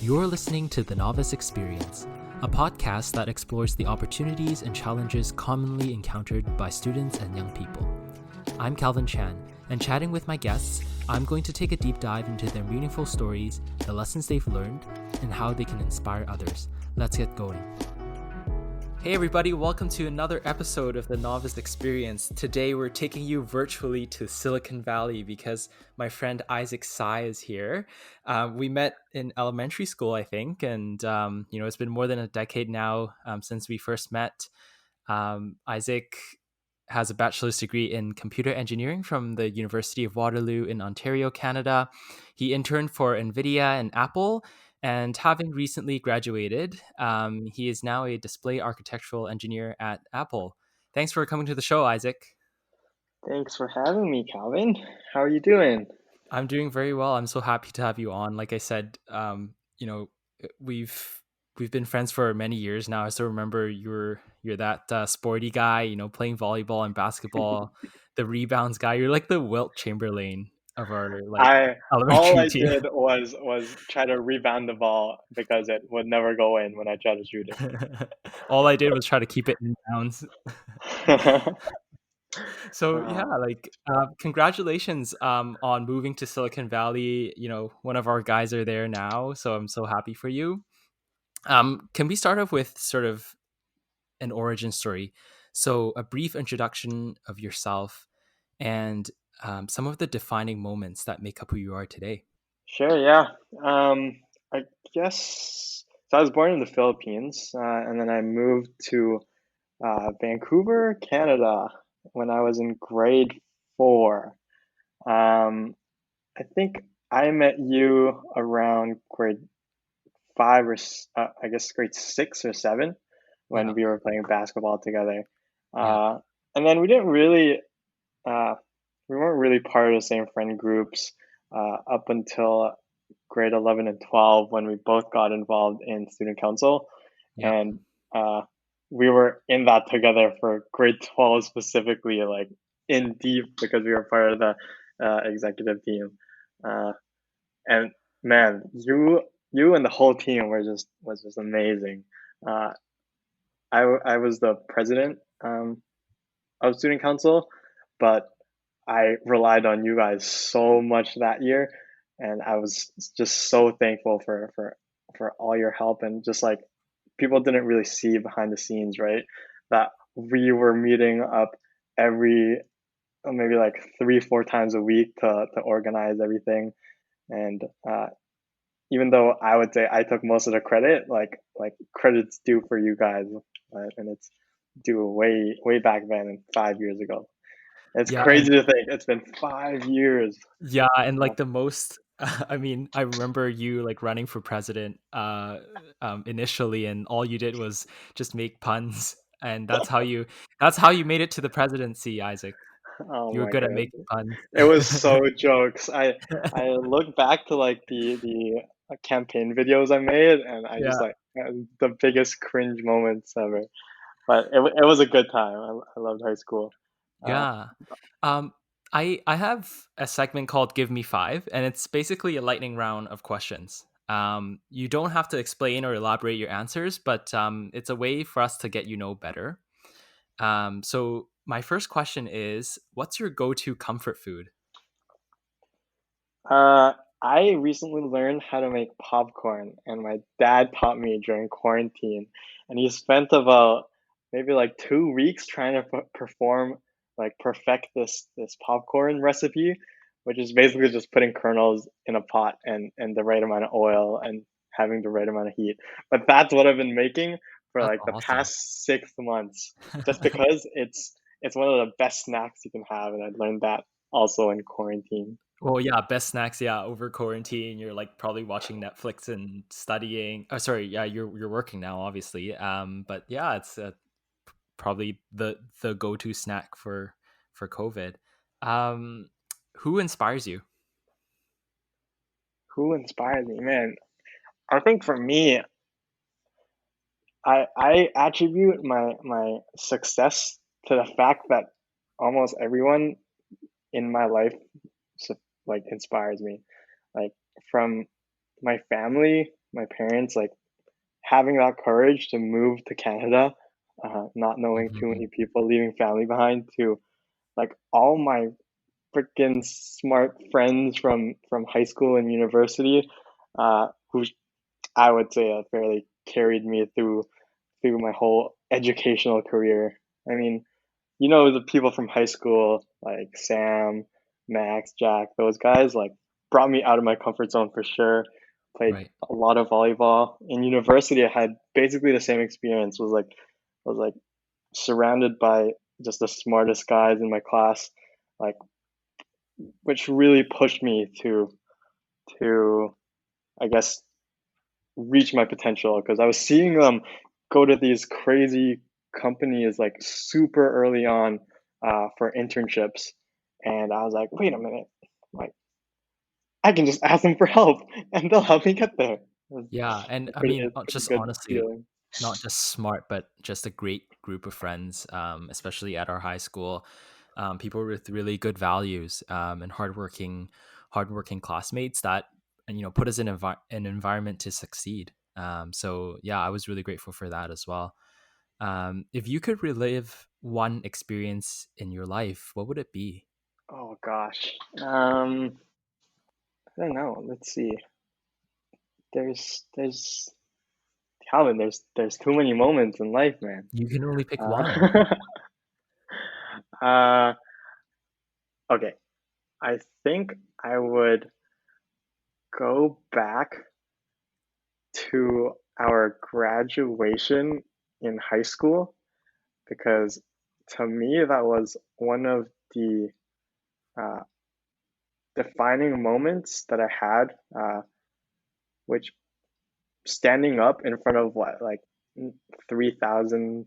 You're listening to The Novice Experience, a podcast that explores the opportunities and challenges commonly encountered by students and young people. I'm Calvin Chan, and chatting with my guests, I'm going to take a deep dive into their meaningful stories, the lessons they've learned, and how they can inspire others. Let's get going. Hey everybody, welcome to another episode of the Novice Experience. Today we're taking you virtually to Silicon Valley because my friend Isaac Tsai is here. We met in elementary school, I think, and it's been more than a decade now since we first met. Isaac has a bachelor's degree in computer engineering from the University of Waterloo in Ontario, Canada. He interned for NVIDIA and Apple, and having recently graduated, he is now a display architectural engineer at Apple. Thanks for coming to the show, Isaac. Thanks for having me, Calvin. How are you doing? I'm doing very well. I'm so happy to have you on. Like I said, we've been friends for many years now. I still remember you're that sporty guy, playing volleyball and basketball, the rebounds guy. You're like the Wilt Chamberlain of our I all elementary I team. did was try to rebound the ball because it would never go in when I tried to shoot All I did was try to keep it in bounds. it. So yeah, congratulations on moving to Silicon Valley. One of our guys are there now, so I'm so happy for you. Can we start off with sort of an origin story? So a brief introduction of yourself and some of the defining moments that make up who you are today. Sure, yeah. I guess so. I was born in the Philippines, and then I moved to Vancouver, Canada, when I was in grade 4. Um, I think I met you around grade 5 or I guess grade 6 or 7 Yeah, when we were playing basketball together. yeah, Uh, and then uh, we weren't really part of the same friend groups up until grade 11 and 12 when we both got involved in student council. yeah. And uh, we were in that together for grade 12 specifically, like in deep because we were part of the executive team. Uh, and man, you and the whole team was just amazing. Uh, I was the president of student council, but I relied on you guys so much that year, and I was just so thankful for all your help, and just like people didn't really see behind the scenes, right? That we were meeting up every maybe like 3 4 times a week to organize everything, and even though I would say I took most of the credit, like credit's due for you guys, and it's due way back then, 5 years ago. It's Yeah, crazy to think it's been 5 years. and like the most I mean, I remember you like running for president initially, and all you did was just make puns, and that's how you made it to the presidency, Isaac. Oh You were my good at god, making puns. it was so jokes. I look back to like the campaign videos I made, and I just Yeah, like the biggest cringe moments ever. But it was a good time. I loved high school. Uh, yeah. Um, I have a segment called "Give Me Five," and it's basically a lightning round of questions. You don't have to explain or elaborate your answers, but it's a way for us to get better. So my first question is, what's your go-to comfort food? Uh, I recently learned how to make popcorn, and my dad taught me during quarantine. And he spent about maybe like 2 weeks trying to perfect this popcorn recipe, which is basically just putting kernels in a pot and the right amount of oil and having the right amount of heat. But that's what I've been making for That's like the awesome. past 6 months, just because it's one of the best snacks you can have, and I learned that also in quarantine. Well, yeah, best snacks, yeah, over quarantine. You're like probably watching Netflix and studying. Oh, sorry, yeah, you're working now, obviously. But yeah, it's probably the go-to snack for COVID. Um, who inspires you? Who inspired me, man? I think for me, I attribute my success to the fact that almost everyone in my life like inspires me, like from my family, my parents, like having that courage to move to Canada, not knowing too Hmm. many people, leaving family behind, to like all my freaking smart friends from high school and university, who I would say fairly carried me through my whole educational career. I mean, the people from high school like Sam, Max, Jack, those guys like brought me out of my comfort zone for sure. Played Right. a lot of volleyball. In university, I had basically the same experience. Was like surrounded by just the smartest guys in my class, like which really pushed me to I guess reach my potential because I was seeing them go to these crazy companies like super early on for internships, and I was like, wait a minute, like I can just ask them for help and they'll help me get there. Yeah, and I mean, It's pretty just good honestly, feeling. not just smart, but just a great group of friends, especially at our high school. People with really good values, and hardworking classmates that, and put us in an environment to succeed. So yeah, I was really grateful for that as well. If you could relive one experience in your life, what would it be? Oh gosh, I don't know. Let's see. There's Calvin. There's too many moments in life, man. You can only pick one. Uh, uh, okay. I think I would go back to our graduation in high school because to me that was one of the uh, defining moments that I had, which standing up in front of what, like 3,000,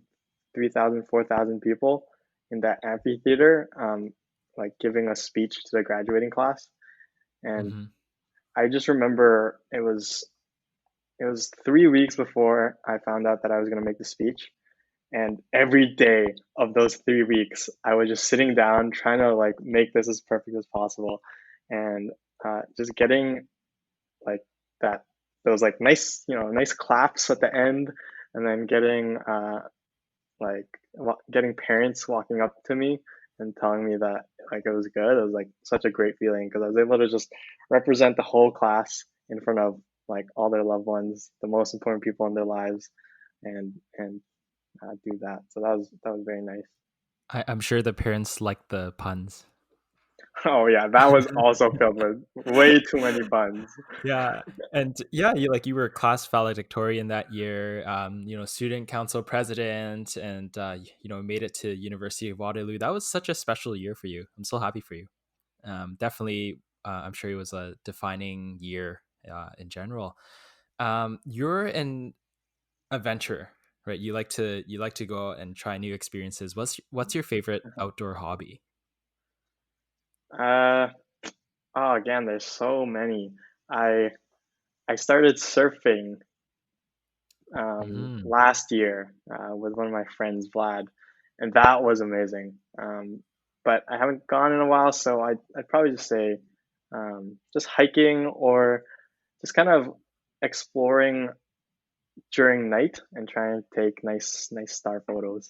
3,000, 4,000 people in that amphitheater, like giving a speech to the graduating class. And Hmm. I just remember it was 3 weeks before I found out that I was going to make the speech. And every day of those 3 weeks, I was just sitting down trying to like make this as perfect as possible, and just getting like that those like nice claps at the end, and then like getting parents walking up to me and telling me that like it was good. It was like such a great feeling because I was able to just represent the whole class in front of like all their loved ones, the most important people in their lives, and do that. So that was very nice. I'm sure the parents like the puns. Oh yeah, that was also filled with way too many puns. Yeah, and yeah, you were class valedictorian that year, student council president, and made it to University of Waterloo. That was such a special year for you. I'm so happy for you. Definitely, I'm sure it was a defining year in general. You're an adventurer, right? You like to go out and try new experiences. What's your favorite outdoor hobby? Uh, oh, again, there's so many. I I started surfing Hmm. last year with one of my friends, Vlad, and that was amazing. But I haven't gone in a while, so I'd probably just say just hiking or just kind of exploring during night and trying to take nice star photos.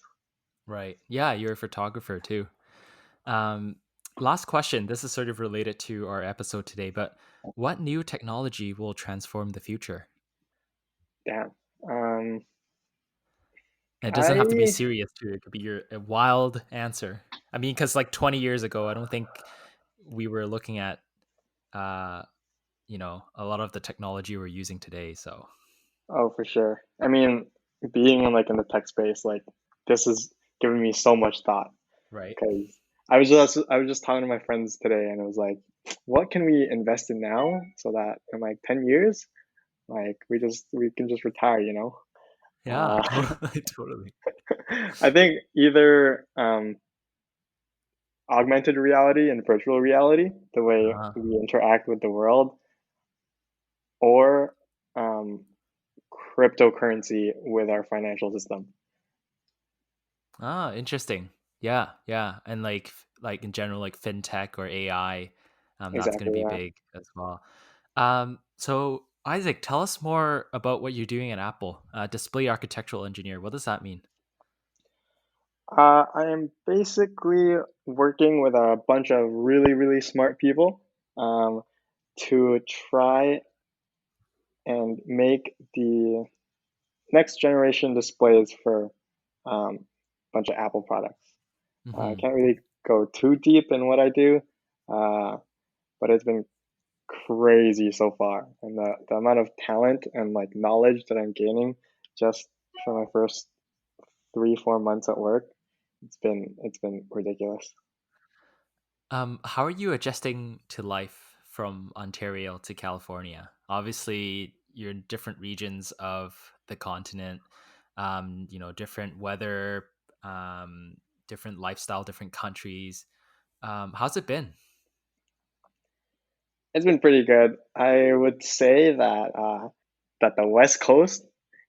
Right. Yeah, you're a photographer too. Um, Last question. This is sort of related to our episode today, but what new technology will transform the future? Damn. Um, And it doesn't have to be I serious too. It could be your a wild answer. I mean, because like 20 years ago, I don't think we were looking at uh, a lot of the technology we're using today. So, Oh, for sure. I mean, being in like in the tech space, like this is giving me so much thought right. because I was just talking to my friends today, and it was like, what can we invest in now so that in like 10 years, like we can just retire, you know? Yeah, Uh, totally, totally. I think either augmented reality and virtual reality, the way Uh, we interact with the world, or um, cryptocurrency with our financial system. Interesting. Yeah, yeah, and like in general, like fintech or AI, that's going to Exactly. be Yeah. big as well. So Isaac, tell us more about what you're doing at Apple. Display architectural engineer. What does that mean? I am basically working with a bunch of really, really smart people um, to try and make the next generation displays for a bunch of Apple products. I Hmm. can't really go too deep in what I do, uh, but it's been crazy so far. And the amount of talent and like knowledge that I'm gaining just for my first 3, 4 months at work, it's been ridiculous. How are you adjusting to life from Ontario to California? Obviously, you're in different regions of the continent. Different weather, um, different lifestyle, different countries. How's it been? It's been pretty good. I would say that the West Coast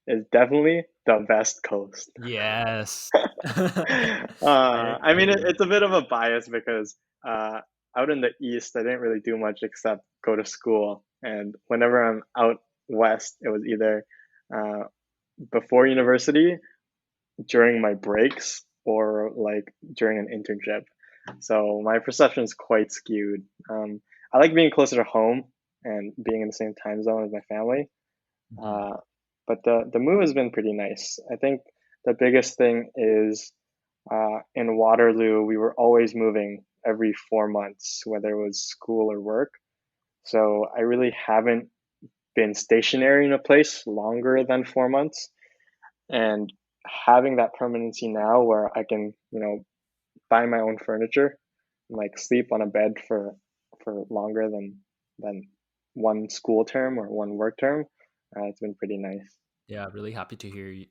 is definitely the best coast. Yes. I I mean, agree. it's a bit of a bias because uh, out in the East, I didn't really do much except go to school. And whenever I'm out west, it was either uh, before university, during my breaks, or like during an internship. So my perception is quite skewed. I like being closer to home and being in the same time zone as my family. Mhm. Uh, but the move has been pretty nice. I think the biggest thing is in Waterloo, we were always moving every 4 months, whether it was school or work. So I really haven't been stationary in a place longer than 4 months. And having that permanency now where I can, buy my own furniture and like sleep on a bed for longer than one school term or one work term, it's been pretty nice. Yeah, really happy to hear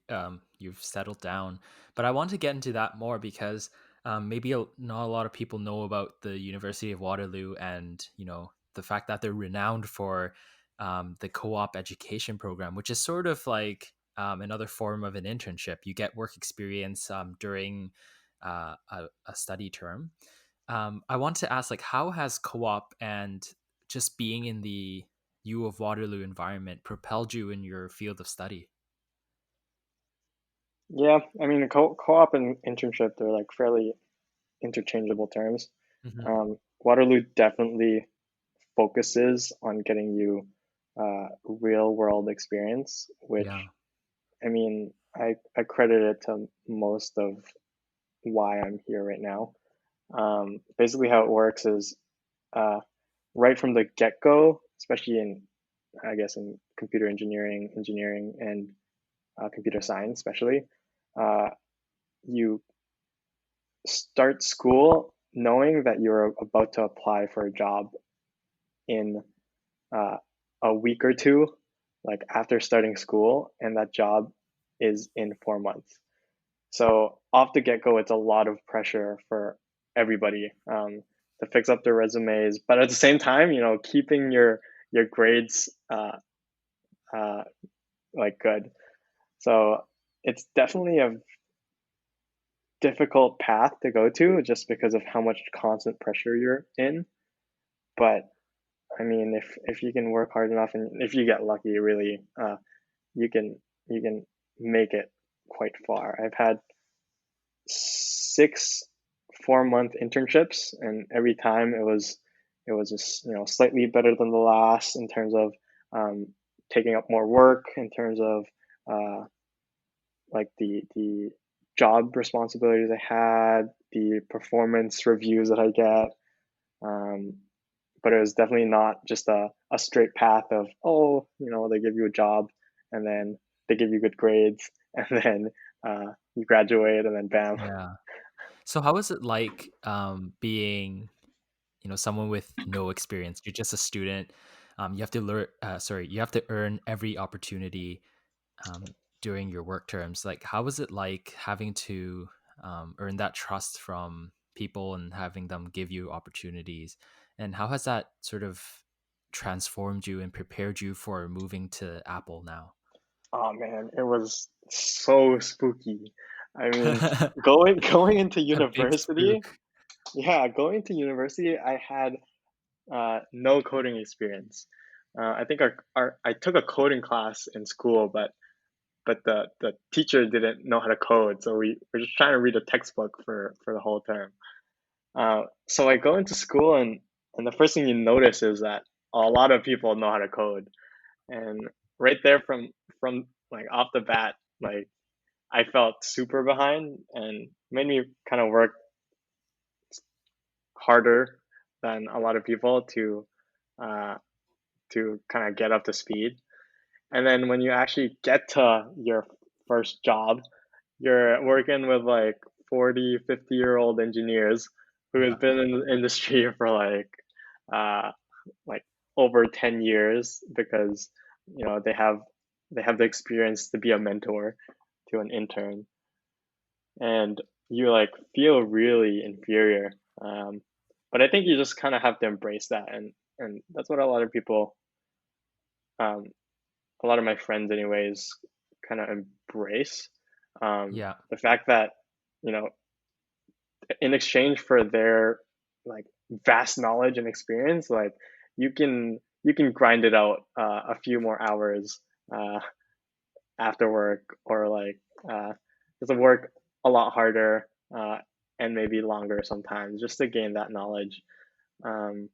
you've settled down. But I want to get into that more because maybe not a lot of people know about the University of Waterloo and the fact that they're renowned for the co-op education program, which is sort of like another form of an internship. You get work experience during a study term. I want to ask, like, how has co-op and just being in the U of Waterloo environment propelled you in your field of study? Yeah, I mean, co-op and internship, they're like fairly interchangeable terms. Mhm. Waterloo definitely focuses on getting you real world experience, which Yeah. I mean, I credit it to most of why I'm here right now. Basically, how it works is uh, right from the get go, especially in, I guess, in computer engineering, and computer science, especially, uh, you start school knowing that you're about to apply for a job in uh, a week or two, like after starting school, and that job is in 4 months. So off the get go, it's a lot of pressure for everybody to fix up their resumes, but at the same time, keeping your grades uh, like good. So it's definitely a difficult path to go to just because of how much constant pressure you're in. But I mean, if you can work hard enough and if you get lucky, really, you can you can make it quite far. I've had 6 4-month internships, and every time it was just slightly better than the last in terms of taking up more work, in terms of uh, like the job responsibilities I had, the performance reviews that I get. Um, but it was definitely not just a straight path of, oh, they give you a job and then they give you good grades and then you graduate and then bam. Yeah. So how is it like being, someone with no experience? You're just a student. You have to learn you have to earn every opportunity during your work terms. Like how was it like having to earn that trust from people and having them give you opportunities? And how has that sort of transformed you and prepared you for moving to Apple now? Oh man, it was so spooky. I mean, going into A big university, spook. yeah, going to university, I had no coding experience. I think I took a coding class in school, but the teacher didn't know how to code, so we were just trying to read a textbook for the whole term. So I go into school, and the first thing you notice is that a lot of people know how to code, and right there from like off the bat, like I felt super behind and made me kind of work harder than a lot of people uh, to kind of get up to speed. And then when you actually get to your first job, you're working with like 40, 50-year-old engineers who has Yeah. been in the industry for uh like over 10 years because they have the experience to be a mentor to an intern, and you like feel really inferior. But I think you just kind of have to embrace that, and that's what a lot of people, um, a lot of my friends, anyways, kind of embrace. Yeah. The fact that you know, in exchange for their like vast knowledge and experience, like you can grind it out a few more hours uh, after work, or like just work a lot harder and maybe longer sometimes just to gain that knowledge. Um,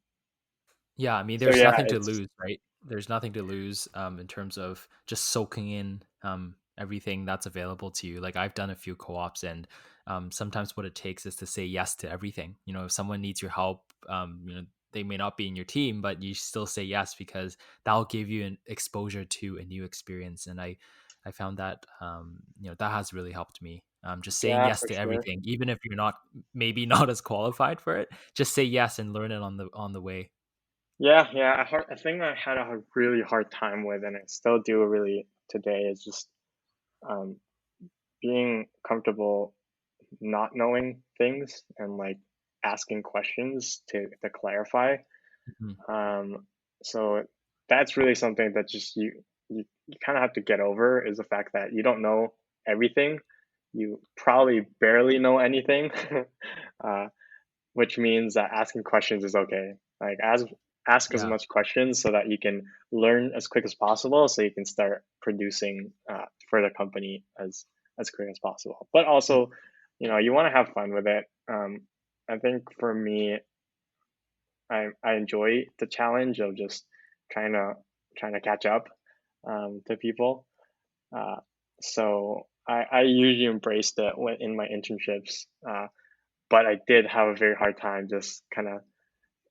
Yeah, I mean, so there's yeah, nothing to it's lose, right? There's nothing to lose in terms of just soaking in everything that's available to you. Like I've done a few co-ops, and sometimes what it takes is to say yes to everything. You know, if someone needs your help, they may not be in your team, but you still say yes because that'll give you an exposure to a new experience. And I found that that has really helped me. Just saying yeah, yes for to sure. everything, even if you're not maybe not as qualified for it, just say yes and learn it on the way. Yeah, a thing I had a really hard time with, and I still do really today, is just um, being comfortable not knowing things and like asking questions to clarify. Mhm. Um, so that's really something that just you kind of have to get over, is the fact that you don't know everything. You probably barely know anything, uh, which means that asking questions is okay. Like ask as Yeah. much questions so that you can learn as quick as possible, so you can start producing for the company as quick as possible. But Y also, you want to have fun with it. I think for me, I enjoy the challenge of just trying to trying to catch up to people. Uh, so I usually embraced it in my internships, but I did have a very hard time just kind of,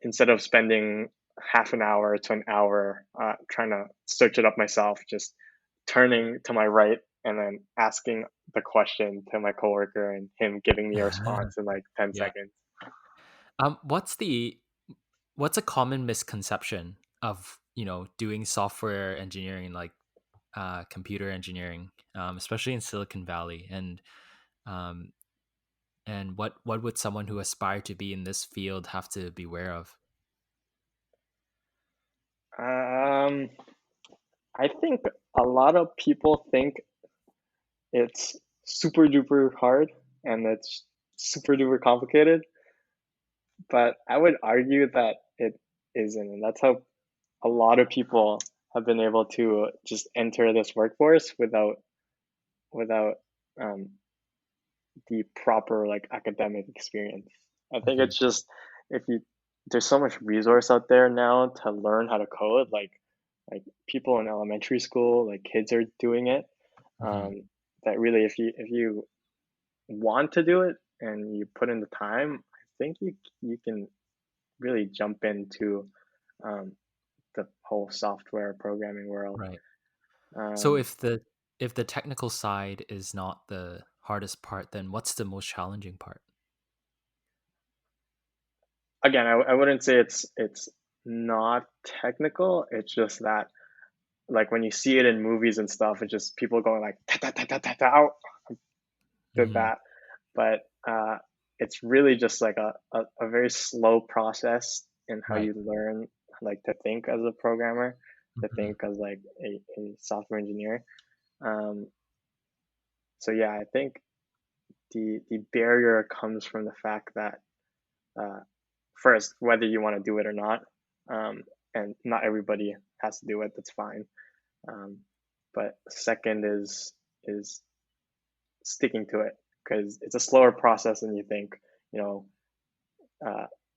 instead of spending half an hour to an hour trying to search it up myself, just turning to my right and then asking the question to my coworker and him giving me a response in like 10 Yeah. seconds. What's what's a common misconception of, doing software engineering, like, computer engineering, especially in Silicon Valley? Um, and what would someone who aspire to be in this field have to beware of? Um, I think a lot of people think it's super duper hard and it's super duper complicated, but I would argue that it isn't. And that's how a lot of people have been able to just enter this workforce without um, the proper like academic experience. I think Mhm. it's just, if you there's so much resource out there now to learn how to code, like people in elementary school, like kids are doing it. Mhm. Um, that really, if you want to do it and you put in the time, I think you can really jump into um, the whole software programming world. Right. So Um, if the technical side is not the hardest part, then what's the most challenging part? Again, I wouldn't say it's not technical. It's just that, like when you see it in movies and stuff, it's just people going like ta ta ta ta ta ta out, did Mhm. that. But it's really just like a very slow process in how Right. you learn like to think as a programmer, to Mhm. think as like a software engineer. Um, so yeah, I think the barrier comes from the fact that uh, first, whether you want to do it or not, um, and not everybody has to do with, that's fine. But second is sticking to it, because it's a slower process than you think. You know,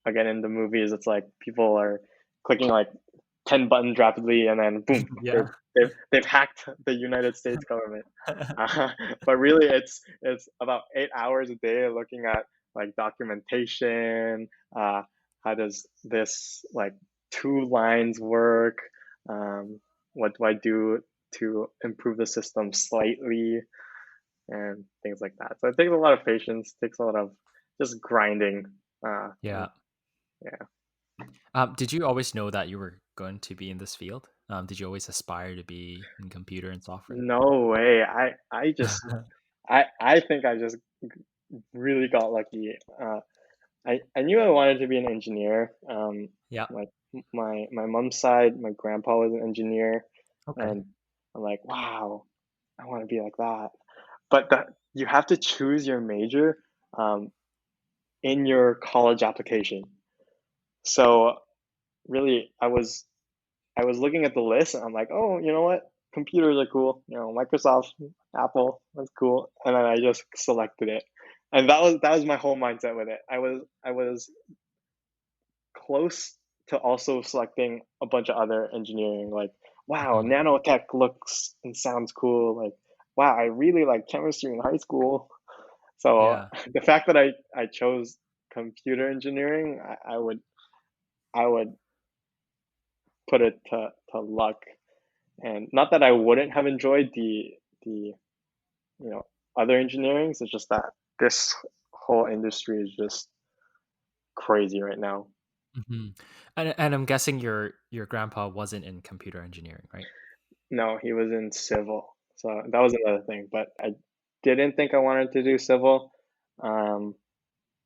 again, in the movies, it's like people are clicking like 10 buttons rapidly, and then boom, Yeah. they've hacked the United States government. But really, it's about 8 hours a day looking at like documentation. How does this like two lines work? What do I do to improve the system slightly, and things like that. So it takes a lot of patience, takes a lot of just grinding. Yeah. Yeah. Did you always know that you were going to be in this field? Did you always aspire to be in computer and software? No way. I think I just really got lucky. I knew I wanted to be an engineer. Yeah. Like my mom's side, my grandpa was an engineer, Okay. and I'm like, wow, I want to be like that. But you have to choose your major um, in your college application. So really, I was looking at the list, and I'm like, oh, you know what? Computers are cool. You know, Microsoft, Apple, that's cool. And then I just selected it, and that was my whole mindset with it. I was close to also selecting a bunch of other engineering. Like, wow, Mhm. nanotech looks and sounds cool. Like, wow, I really like chemistry in high school. So Yeah. the fact that I chose computer engineering, I would put it to luck. And not that I wouldn't have enjoyed the other engineerings. It's just that this whole industry is just crazy right now. Mhm. And I'm guessing your grandpa wasn't in computer engineering, right? No, he was in civil, so that was another thing. But I didn't think I wanted to do civil, um,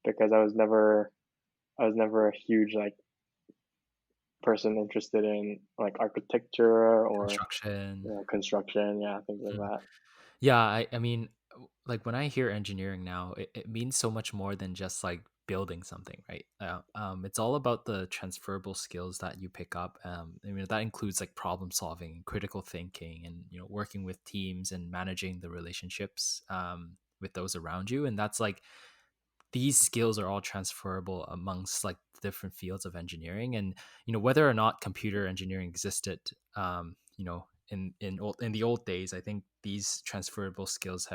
because I was never a huge like person interested in like architecture or Construction. construction, yeah, things like Mhm. that. Yeah, I mean, like when I hear engineering now, it means so much more than just like building something, right? It's all about the transferable skills that you pick up. I mean, that includes like problem solving, critical thinking, and working with teams and managing the relationships with those around you. And that's like these skills are all transferable amongst like different fields of engineering. And whether or not computer engineering existed, in the old days, I think these transferable skills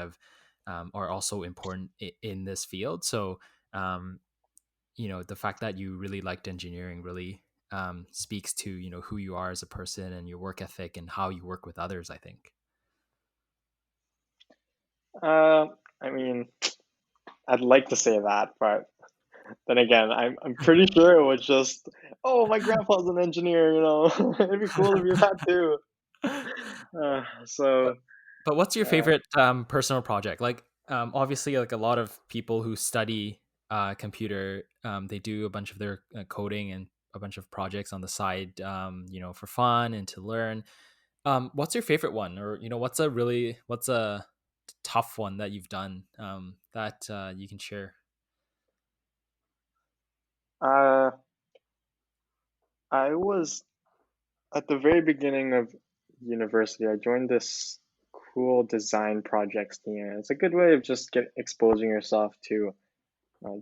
are also important in this field. So um, the fact that you really liked engineering really speaks to who you are as a person and your work ethic and how you work with others, I think. Uh, I mean, I'd like to say that, but then again, I'm pretty sure it was just, oh, my grandpa's an engineer, it'd be cool if you had too. but So, but what's your uh, favorite personal project? Like obviously, like a lot of people who study computer, they do a bunch of their coding and a bunch of projects on the side, for fun and to learn. What's your favorite one, or what's a tough one that you've done that you can share? uh, I was at the very beginning of university. I joined this cool design projects team. It's a good way of just exposing yourself to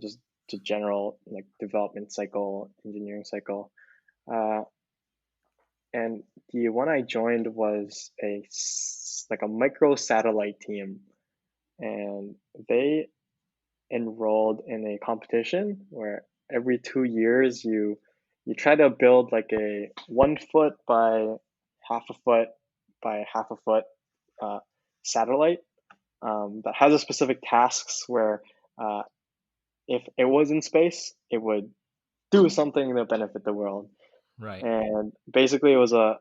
just to general like development cycle, engineering cycle. Uh, and the one I joined was like a micro satellite team, and they enrolled in a competition where every 2 years you try to build like a 1 foot by half a foot by half a foot uh, satellite that has a specific tasks where uh, if it was in space, it would do something to benefit the world. Right. And basically, it was a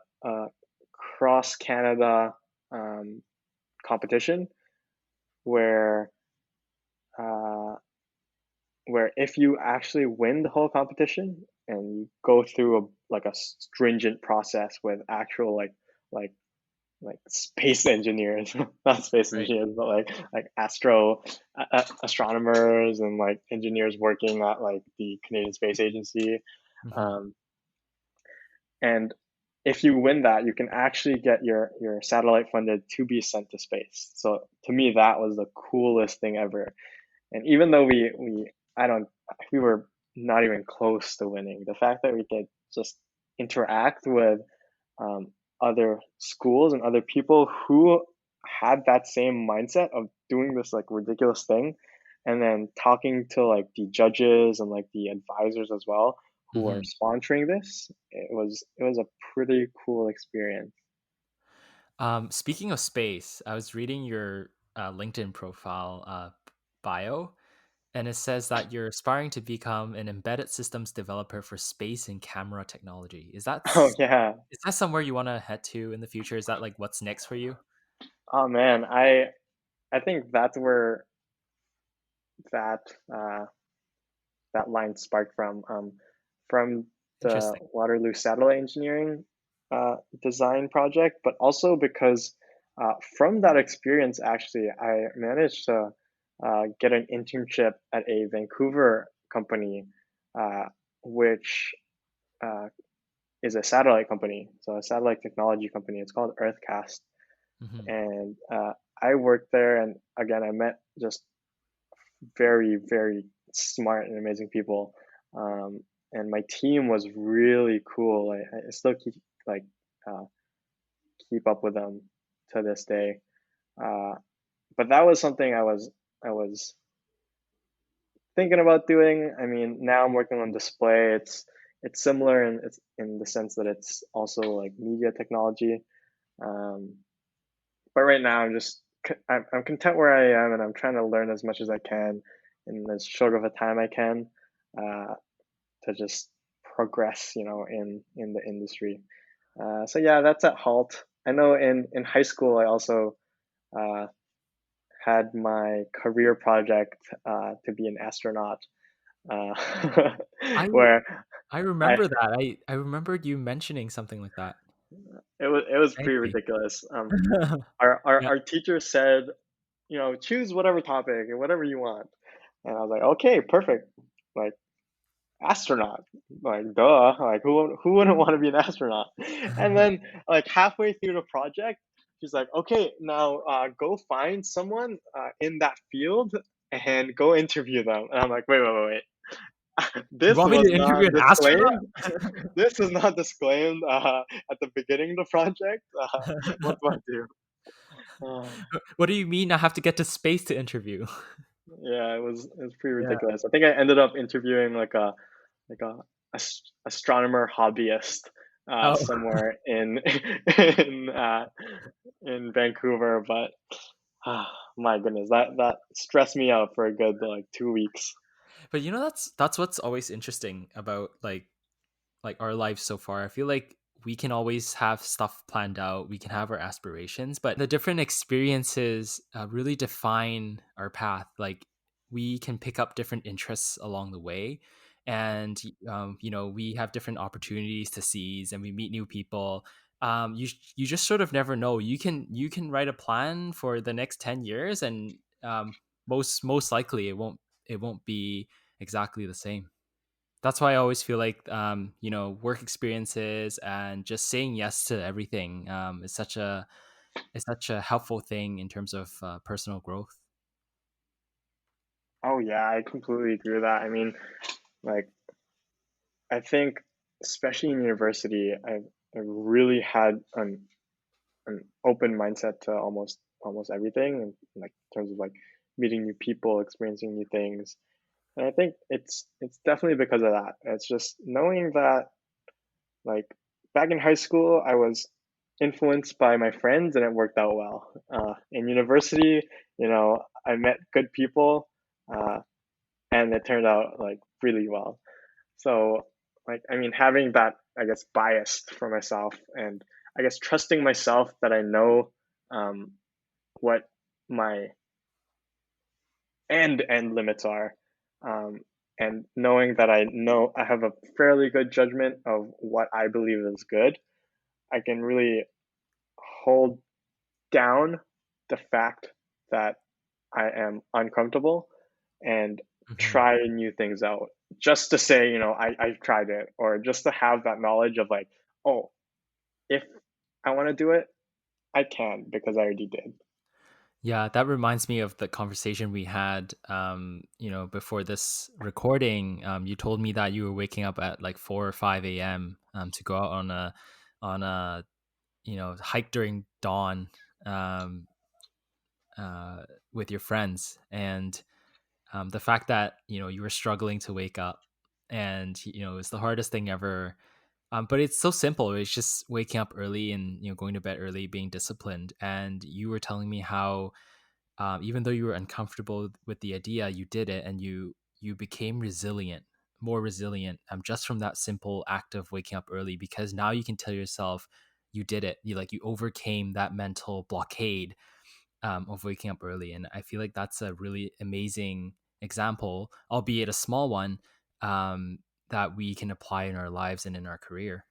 cross Canada um, competition where uh, where if you actually win the whole competition and you go through a stringent process with actual like like space engineers, not space Right. engineers, but like astronomers and like engineers working at like the Canadian Space Agency, Hmm. um, and if you win that, you can actually get your satellite funded to be sent to space. So to me, that was the coolest thing ever. And even though I don't we were not even close to winning, the fact that we could just interact with um, other schools and other people who had that same mindset of doing this like ridiculous thing, and then talking to like the judges and like the advisors as well who are Hmm. sponsoring this, it was a pretty cool experience. Speaking of space, I was reading your LinkedIn profile bio, and it says that you're aspiring to become an embedded systems developer for space and camera technology. Oh yeah. Is that somewhere you want to head to in the future? Is that like what's next for you? Oh man, I think that's where that uh, that line sparked from the Interesting. Waterloo satellite engineering design project, but also because from that experience, actually, I managed to get an internship at a Vancouver company, uh, which uh, is a satellite company, so a satellite technology company. It's called Earthcast, Hmm. and I worked there, and again, I met just very, very smart and amazing people. Um, and my team was really cool. I still like uh, keep up with them to this day. Uh, but that was something I was thinking about doing. I mean, now I'm working on display. It's similar in it's in the sense that it's also like media technology. Um, but right now I'm content where I am, and I'm trying to learn as much as I can in as short of a time I can. Uh, to just progress, in the industry. So yeah, that's at Halt. I know in high school I also uh, had my career project to be an astronaut, uh, I where I I remember that. I remembered you mentioning something like that. it was pretty Vaguely. ridiculous. Our, our Yeah. our teacher said, choose whatever topic and whatever you want, and I was like, okay, perfect. Like astronaut, like duh, like who wouldn't want to be an astronaut? And then like halfway through the project, she's like, okay, now go find someone in that field and go interview them. And I'm like, wait. You This want me was to not interview an astronaut? disclaimed. This was not disclaimed at the beginning of the project. What do I do? uh, What do you mean I have to get to space to interview? yeah, it was pretty Yeah. ridiculous. I think I ended up interviewing like a astronomer hobbyist Oh. somewhere in in Vancouver, but my goodness, that stressed me out for a good like 2 weeks. But that's what's always interesting about like our lives so far. I feel like we can always have stuff planned out, we can have our aspirations, but the different experiences really define our path. Like we can pick up different interests along the way, and we have different opportunities to seize, and we meet new people. You just sort of never know. You can write a plan for the next 10 years, and most likely it won't be exactly the same. That's why I always feel like work experiences and just saying yes to everything is such a helpful thing in terms of personal growth. Oh yeah, I completely agree with that. I mean, like I think especially in university, I really had an open mindset to almost everything, and like in terms of like meeting new people, experiencing new things. And I think it's definitely because of that. It's just knowing that like back in high school, I was influenced by my friends and it worked out well. In university, I met good people, uh, and it turned out like really well. So, like, I mean, having that, I guess, biased for myself, and I guess trusting myself that I know um, what my end limits are, um, and knowing that I know I have a fairly good judgment of what I believe is good, I can really hold down the fact that I am uncomfortable and Hmm. try new things out just to say, I've tried it, or just to have that knowledge of like, oh, if I want to do it, I can because I already did. Yeah, that reminds me of the conversation we had, before this recording. You told me that you were waking up at like 4 or 5 a.m. To go out on a hike during dawn, um, with your friends, and the fact that you were struggling to wake up, and it's the hardest thing ever. But it's so simple. It's just waking up early and going to bed early, being disciplined. And you were telling me how even though you were uncomfortable with the idea, you did it, and you became resilient, more resilient, just from that simple act of waking up early. Because now you can tell yourself you did it. You overcame that mental blockade of waking up early, and I feel like that's a really amazing example, albeit a small one, that we can apply in our lives and in our career.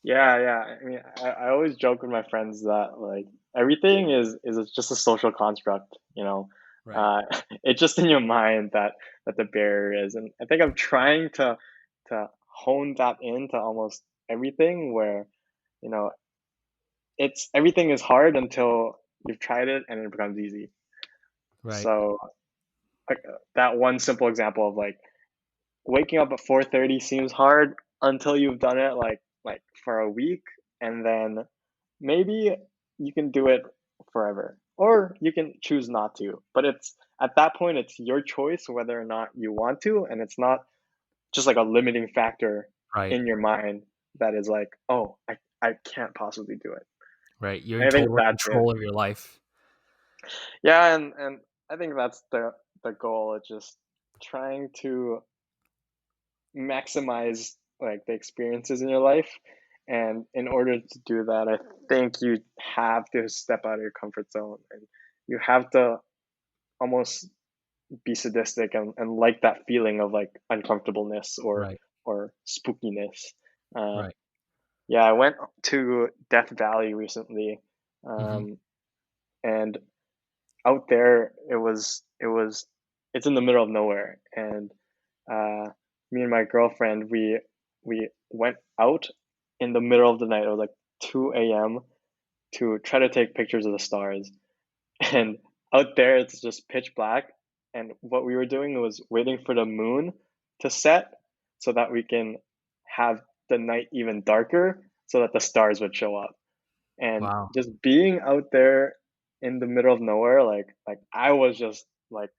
Yeah, yeah. I mean, I always joke with my friends that like everything is just a social construct, you know. Right. Uh, it's just in your mind that the barrier is, and I think I'm trying to hone that into almost everything where, you know, it's everything is hard until you've tried it and it becomes easy. Right. So like that one simple example of like waking up at 4:30 seems hard until you've done it like for a week, and then maybe you can do it forever, or you can choose not to. But it's at that point it's your choice whether or not you want to, and it's not just like a limiting factor Right. in your mind that is like, oh, I can't possibly do it. Right. You're And in I think total that's it. control of your life. Yeah, and I think that's the goal. It's just trying to maximize like the experiences in your life. And in order to do that, I think you have to step out of your comfort zone, and you have to almost be sadistic and like that feeling of like uncomfortableness Right. or spookiness. Uh, Right. yeah, I went to Death Valley recently, Hmm. um, and out there it's in the middle of nowhere, and uh, me and my girlfriend we went out in the middle of the night. It was like 2 a.m. to try to take pictures of the stars. And out there it's just pitch black. And what we were doing was waiting for the moon to set so that we can have the night even darker so that the stars would show up. And Wow. just being out there in the middle of nowhere, like I was just like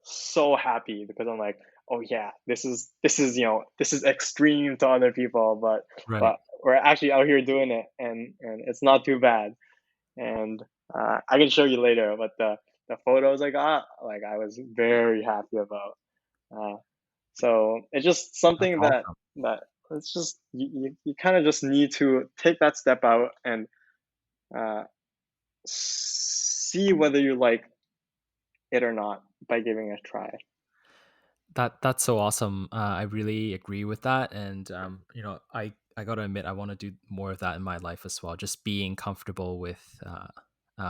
so happy because I'm like, oh yeah, this is this is extreme to other people, Right. but we're actually out here doing it, and it's not too bad. And I can show you later, but the photos I got, like I was very happy about. Uh, so it's just That's something awesome. that it's just you kind of just need to take that step out and uh, see whether you like it or not by giving it a try. That's so awesome. I really agree with that, and I gotta admit, I want to do more of that in my life as well. Just being comfortable with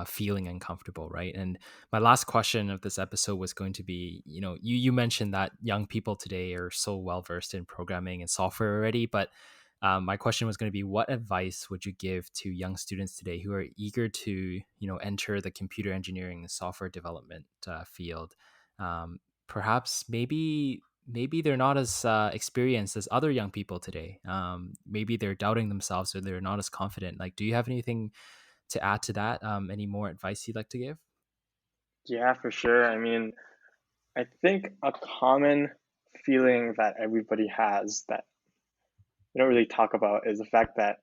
feeling uncomfortable, right? And my last question of this episode was going to be, you mentioned that young people today are so well versed in programming and software already, but my question was going to be, what advice would you give to young students today who are eager to, enter the computer engineering and software development field? Um, Perhaps maybe they're not as experienced as other young people today. Maybe they're doubting themselves or they're not as confident. Like, do you have anything to add to that? Any more advice you'd like to give? Yeah, for sure. I mean, I think a common feeling that everybody has that we don't really talk about is the fact that,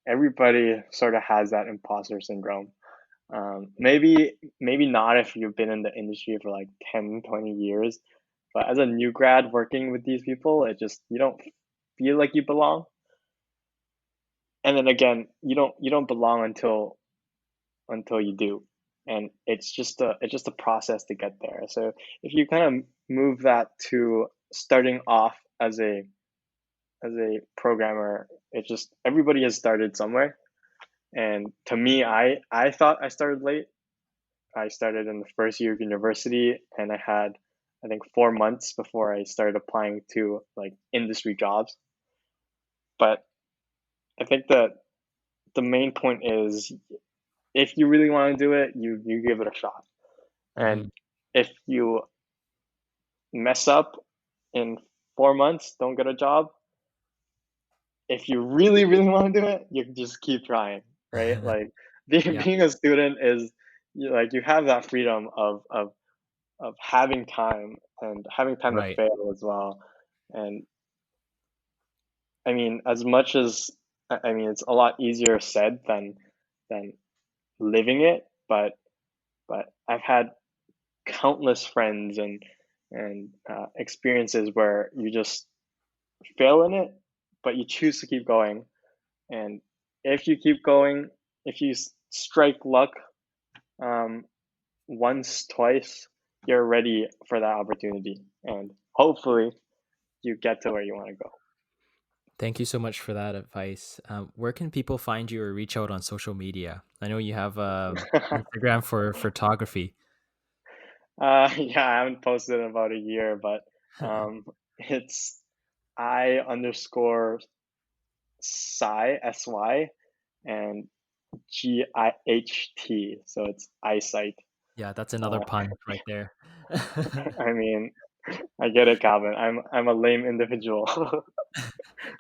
everybody sort of has that imposter syndrome. Maybe not if you've been in the industry for like 10, 20 years, but as a new grad working with these people, it just you don't feel like you belong. And then again, you don't belong until you do. And it's just a process to get there. So if you kind of move that to starting off as a programmer, it just everybody has started somewhere. And to me, I thought I started late. I started in the first year of university, and I had I think 4 months before I started applying to like industry jobs. But I think that the main point is if you really want to do it, you give it a shot. And Mhm. if you mess up in 4 months, don't get a job, if you really, really want to do it, you just keep trying, right? Like Yeah, being a student is like you have that freedom of having time and having time to right. fail as well. And I mean, as much as I mean, it's a lot easier said than living it, but I've had countless friends and experiences where you just fail in it, but you choose to keep going. And if you keep going, if you strike luck um, once, twice, you're ready for that opportunity, and hopefully you get to where you want to go. Thank you so much for that advice. Where can people find you or reach out on social media? I know you have Instagram for photography. Yeah, I haven't posted in about a year, but it's I underscore sy and GIHT, so it's eyesight. Yeah, that's another Uh, pun right there. I mean, I get it, Calvin. I'm a lame individual.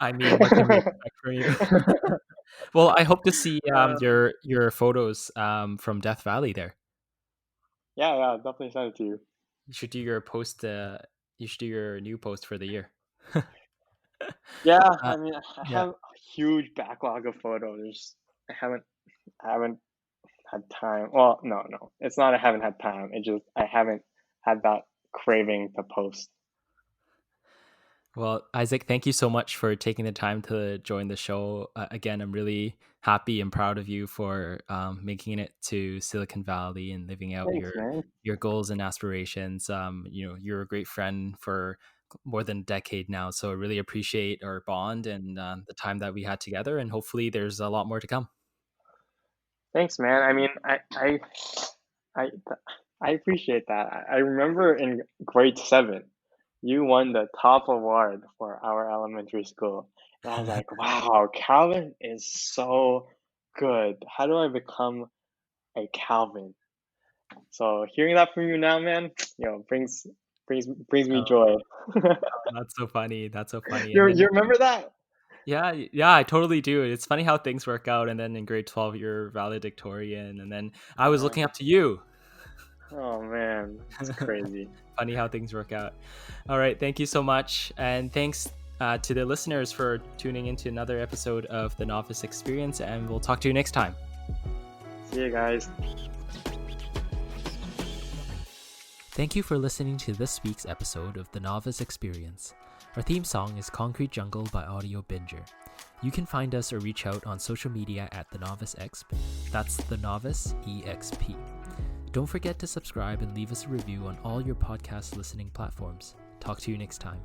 I mean, what can we expect from you? Well, I hope to see Uh, your photos from Death Valley there. yeah, yeah, definitely send it to you. You should do your post. You should do your new post for the year. Yeah, uh, I mean, I yeah. have a huge backlog of photos. I haven't had time. Well, no, it's not I haven't had time. It just I haven't had that craving to post. Well, Isaac, thank you so much for taking the time to join the show. Again, I'm really happy and proud of you for making it to Silicon Valley and living out Thanks, man. your goals and aspirations. You're a great friend for more than a decade now, so I really appreciate our bond and the time that we had together. And hopefully, there's a lot more to come. Thanks, man. I mean, I, I appreciate that. I remember in grade seven, you won the top award for our elementary school. And I was like, wow, Calvin is so good. How do I become a Calvin? So hearing that from you now, man, brings me Oh, joy. that's so funny. That's so funny. And You then remember that? yeah, yeah, I totally do. It's funny how things work out. And then in grade 12, you're valedictorian. And then I was Uh, looking up to you. oh man, it's crazy. Funny how things work out. All right. Thank you so much. And thanks to the listeners for tuning into another episode of the Novice Experience. And we'll talk to you next time. See you guys. Thank you for listening to this week's episode of the Novice Experience. Our theme song is Concrete Jungle by Audio Binger. You can find us or reach out on social media at The Novice Exp. That's The Novice EXP. Don't forget to subscribe and leave us a review on all your podcast listening platforms. Talk to you next time.